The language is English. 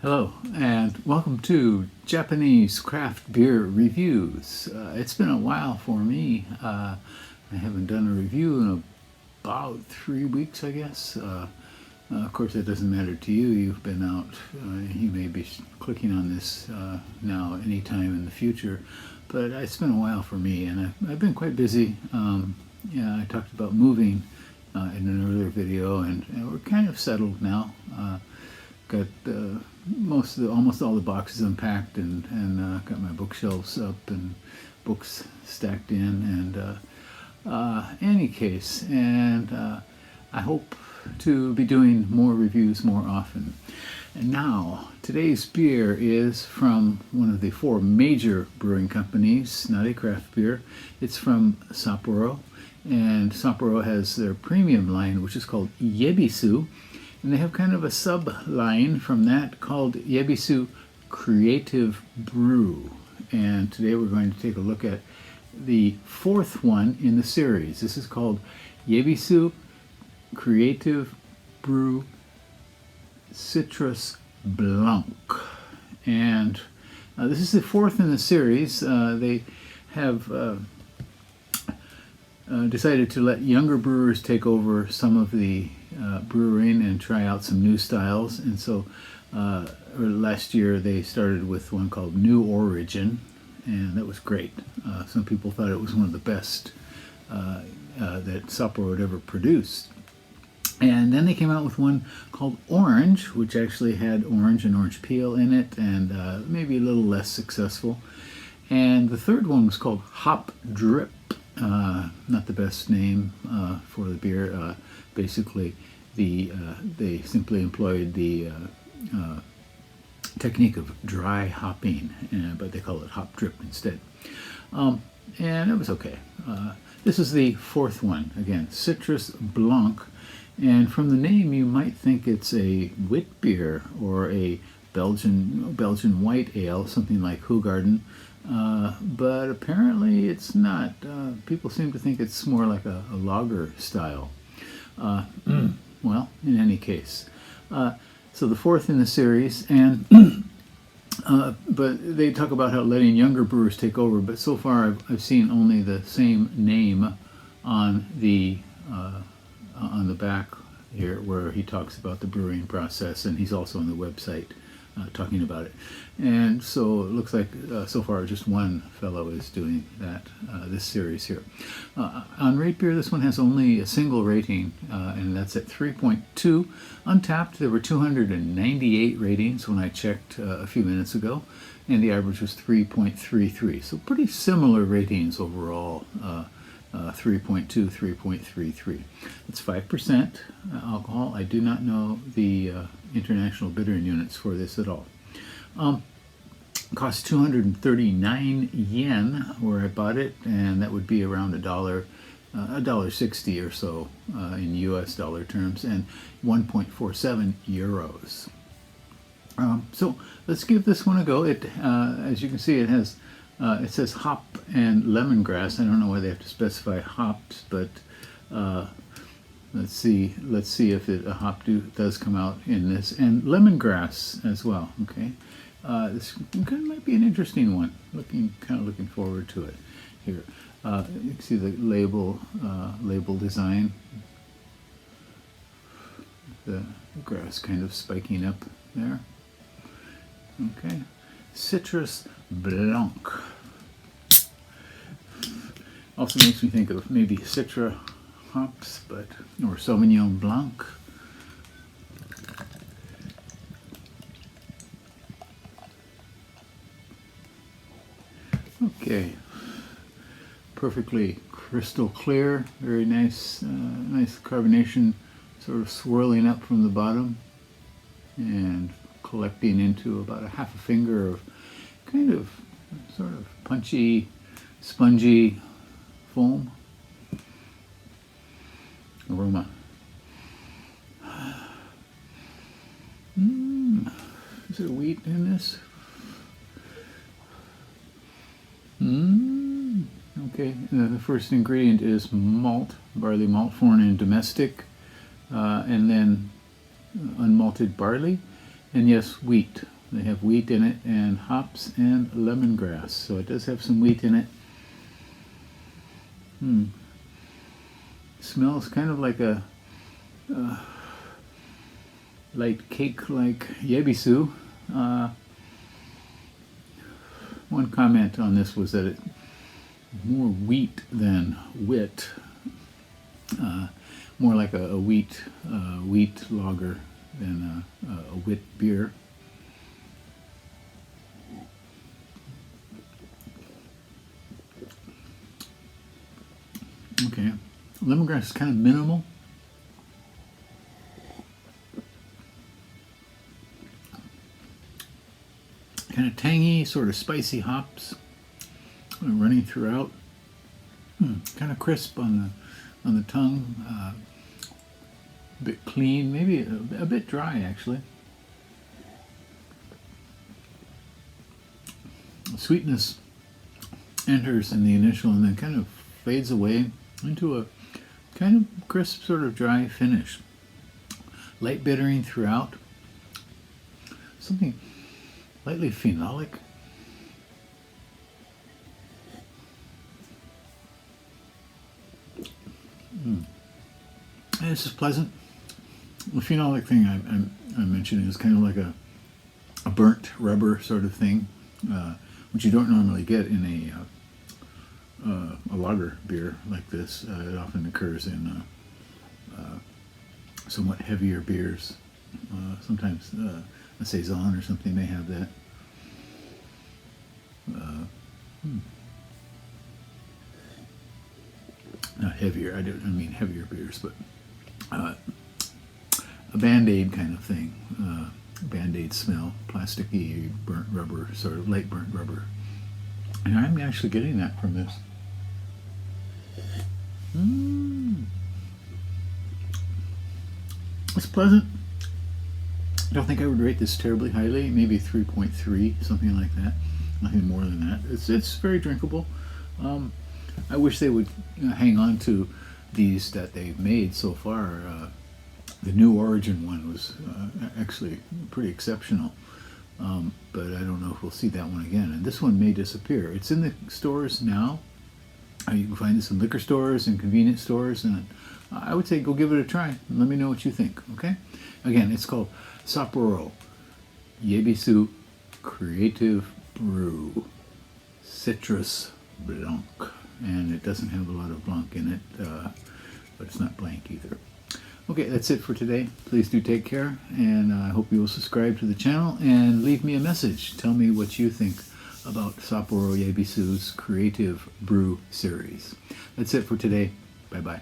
Hello, and welcome to Japanese craft beer reviews. It's been a while for me. I haven't done a review in about 3 weeks, I guess. Of course, that doesn't matter to you. You've been out. You may be clicking on this now anytime in the future. But it's been a while for me, and I've been quite busy. I talked about moving in an earlier video, and we're kind of settled now. Got almost all the boxes unpacked, and got my bookshelves up and books stacked in. And any case, and I hope to be doing more reviews more often. And now, today's beer is from one of the 4 major brewing companies, not a craft beer. It's from Sapporo, and Sapporo has their premium line, which is called Yebisu, and they have kind of a sub-line from that called Yebisu Creative Brew. And today we're going to take a look at the 4th one in the series. This is called Yebisu Creative Brew Citrus Blanc. And this is the 4th in the series. They have decided to let younger brewers take over some of the brewing and try out some new styles. And so last year they started with one called New Origin, and that was great. Some people thought it was one of the best that Sapporo had ever produced. And then they came out with one called Orange, which actually had orange and orange peel in it, and maybe a little less successful. And the 3rd one was called Hop Drip. Not the best name for the beer. Basically, they simply employed the technique of dry hopping, but they call it Hop Drip instead. And it was okay. This is the 4th one, again, Citrus Blanc. And from the name, you might think it's a wit beer or a Belgian white ale, something like Hoegaarden. But apparently it's not. People seem to think it's more like a lager style. Well, in any case. So the 4th in the series, and but they talk about how letting younger brewers take over, but so far I've seen only the same name on the back here, where he talks about the brewing process, and he's also on the website talking about it. And so it looks like so far just one fellow is doing that, this series here. On Rate Beer, this one has only a single rating, and that's at 3.2. Untapped, there were 298 ratings when I checked a few minutes ago, and the average was 3.33. So pretty similar ratings overall. 3.2, 3.33. It's 5% alcohol. I do not know the international bittering units for this at all. Cost 239 yen where I bought it, and that would be around $1.60 or so in US dollar terms, and 1.47 euros. So let's give this one a go. As you can see, it has it says hop and lemongrass. I don't know why they have to specify hops, but let's see if a hop does come out in this, and lemongrass as well. Okay, this might be an interesting one. Kind of looking forward to it. Here, you can see the label design. The grass kind of spiking up there. Okay. Citrus Blanc. Also makes me think of maybe Citra hops, or Sauvignon Blanc. Okay, perfectly crystal clear, very nice, nice carbonation, sort of swirling up from the bottom and collecting into about a half a finger of kind of sort of punchy, spongy foam. Aroma. Is there wheat in this? Okay, the first ingredient is malt, barley malt, foreign and domestic, and then unmalted barley, And yes, wheat. They have wheat in it, and hops and lemongrass. So it does have some wheat in it. Smells kind of like a light cake like Yebisu. One comment on this was that it more wheat than wit. More like a wheat lager than a wit beer. Okay, lemongrass is kind of minimal. Kind of tangy, sort of spicy hops running throughout. Kind of crisp on the tongue. A bit clean, maybe a bit dry actually. Sweetness enters in the initial and then kind of fades away into a kind of crisp, sort of dry finish. Light bittering throughout. Something lightly phenolic. And this is pleasant. The phenolic thing I'm mentioning is kind of like a burnt rubber sort of thing, which you don't normally get in a lager beer like this. It often occurs in somewhat heavier beers. Sometimes a saison or something may have that. Not heavier. I mean heavier beers, but a Band-Aid kind of thing. Band-Aid smell, plasticky, burnt rubber, sort of light burnt rubber. And I'm actually getting that from this. It's pleasant. I don't think I would rate this terribly highly. Maybe 3.3, something like that. Nothing more than that. It's very drinkable. I wish they would hang on to these that they've made so far. The New Origin one was actually pretty exceptional. But I don't know if we'll see that one again. And this one may disappear. It's in the stores now. You can find this in liquor stores and convenience stores. And I would say go give it a try. And let me know what you think, okay? Again, it's called Sapporo Yebisu Creative Brew Citrus Blanc. And it doesn't have a lot of Blanc in it, but it's not blank either. Okay, that's it for today. Please do take care, and I hope you will subscribe to the channel and leave me a message. Tell me what you think about Sapporo Yebisu's Creative Brew series. That's it for today. Bye-bye.